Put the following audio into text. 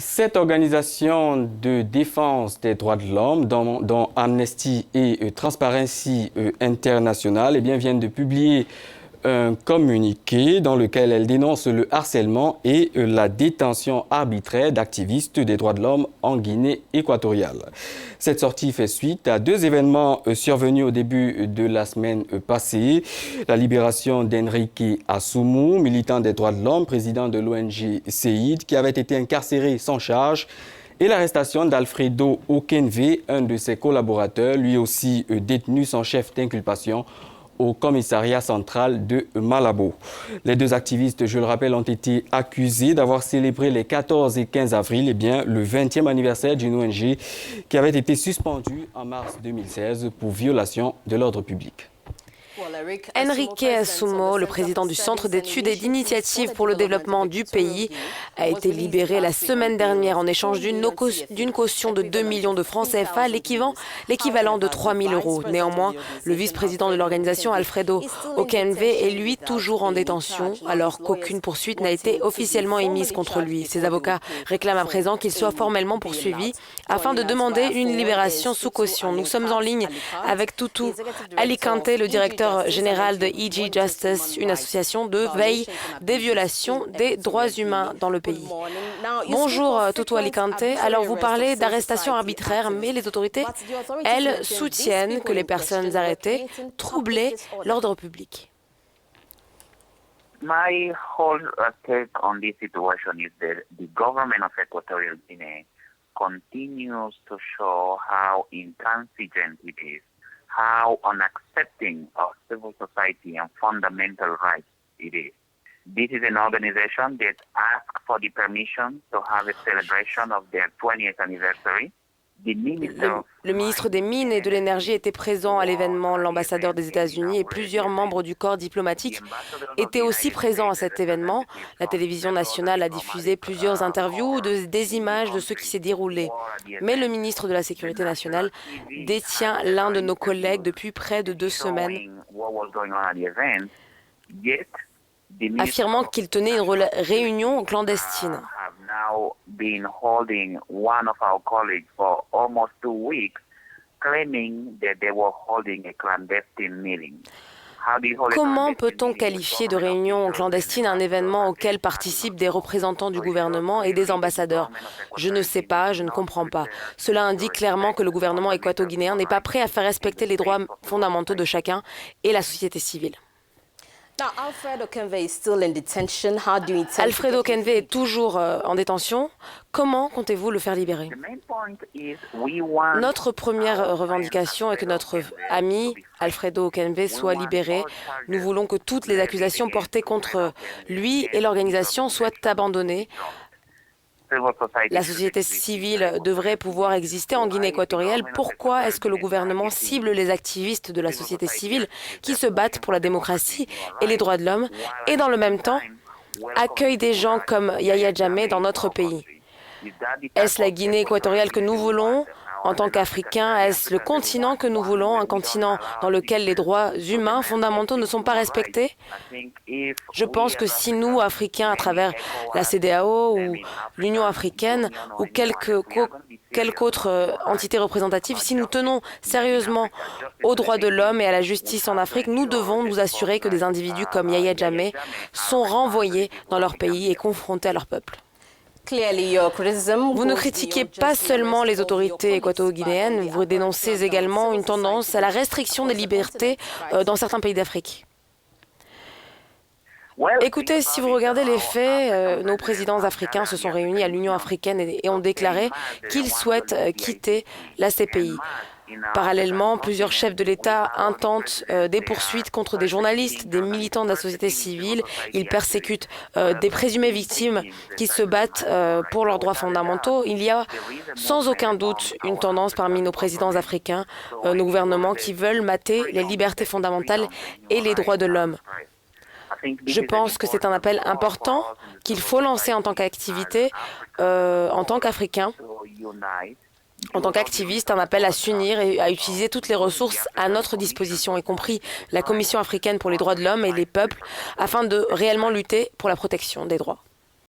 Cette organisation de défense des droits de l'homme, dont Amnesty et Transparency International, viennent de publier un communiqué dans lequel elle dénonce le harcèlement et la détention arbitraire d'activistes des droits de l'homme en Guinée équatoriale. Cette sortie fait suite à deux événements survenus au début de la semaine passée. La libération d'Enrique Assoumu, militant des droits de l'homme, président de l'ONG CEID, qui avait été incarcéré sans charge, et l'arrestation d'Alfredo Okenve, un de ses collaborateurs, lui aussi détenu sans chef d'inculpation, au commissariat central de Malabo. Les deux activistes, je le rappelle, ont été accusés d'avoir célébré les 14 et 15 avril le 20e anniversaire d'une ONG qui avait été suspendue en mars 2016 pour violation de l'ordre public. Enrique Assoumu, le président du Centre d'études et d'initiatives pour le développement du pays, a été libéré la semaine dernière en échange d'une caution de 2 millions de francs CFA, l'équivalent de 3 000 €. Néanmoins, le vice-président de l'organisation, Alfredo Okenve, est lui toujours en détention, alors qu'aucune poursuite n'a été officiellement émise contre lui. Ses avocats réclament à présent qu'il soit formellement poursuivi afin de demander une libération sous caution. Nous sommes en ligne avec Tutu Alicante, le directeur général de EG Justice, une association de veille des violations des droits humains dans le pays. Bonjour Tutu Alicante. Alors vous parlez d'arrestation arbitraire, mais les autorités, elles, soutiennent que les personnes arrêtées troublaient l'ordre public. My whole take on this situation is that the government of Equatorial Guinea continues to show how intransigent it is, how unaccepting of civil society and fundamental rights it is. This is an organization that asked for the permission to have a celebration of their 20th anniversary. Le ministre des Mines et de l'Énergie était présent à l'événement, l'ambassadeur des États-Unis et plusieurs membres du corps diplomatique étaient aussi présents à cet événement. La télévision nationale a diffusé plusieurs interviews, des images de ce qui s'est déroulé. Mais le ministre de la Sécurité nationale détient l'un de nos collègues depuis près de 2 semaines, affirmant qu'il tenait une réunion clandestine. Now been holding one of our colleagues for almost 2 weeks, claiming that they were holding a clandestine meeting. Comment peut-on qualifier de réunion clandestine un événement auquel participent des représentants du gouvernement et des ambassadeurs? Je ne sais pas, je ne comprends pas. Cela indique clairement que le gouvernement équato-guinéen n'est pas prêt à faire respecter les droits fondamentaux de chacun et la société civile. Alfredo Okenve est toujours en détention. Comment comptez-vous le faire libérer? Notre première revendication est que notre ami Alfredo Okenve soit libéré. Nous voulons que toutes les accusations portées contre lui et l'organisation soient abandonnées. La société civile devrait pouvoir exister en Guinée équatoriale. Pourquoi est-ce que le gouvernement cible les activistes de la société civile qui se battent pour la démocratie et les droits de l'homme et dans le même temps accueille des gens comme Yahya Jammeh dans notre pays? Est-ce la Guinée équatoriale que nous voulons en tant qu'Africains? Est-ce le continent que nous voulons, un continent dans lequel les droits humains fondamentaux ne sont pas respectés? Je pense que si nous, Africains, à travers la CEDEAO ou l'Union africaine ou quelque autre entité représentative, si nous tenons sérieusement aux droits de l'homme et à la justice en Afrique, nous devons nous assurer que des individus comme Yahya Jammeh sont renvoyés dans leur pays et confrontés à leur peuple. Vous ne critiquez pas seulement les autorités équato-guinéennes, vous dénoncez également une tendance à la restriction des libertés dans certains pays d'Afrique. Écoutez, si vous regardez les faits, nos présidents africains se sont réunis à l'Union africaine et ont déclaré qu'ils souhaitent quitter la CPI. Parallèlement, plusieurs chefs de l'État intentent des poursuites contre des journalistes, des militants de la société civile. Ils persécutent des présumées victimes qui se battent pour leurs droits fondamentaux. Il y a sans aucun doute une tendance parmi nos présidents africains, nos gouvernements qui veulent mater les libertés fondamentales et les droits de l'homme. Je pense que c'est un appel important qu'il faut lancer en tant qu'activité, en tant qu'Africains. En tant qu'activiste, un appel à s'unir et à utiliser toutes les ressources à notre disposition, y compris la Commission africaine pour les droits de l'homme et les peuples, afin de réellement lutter pour la protection des droits.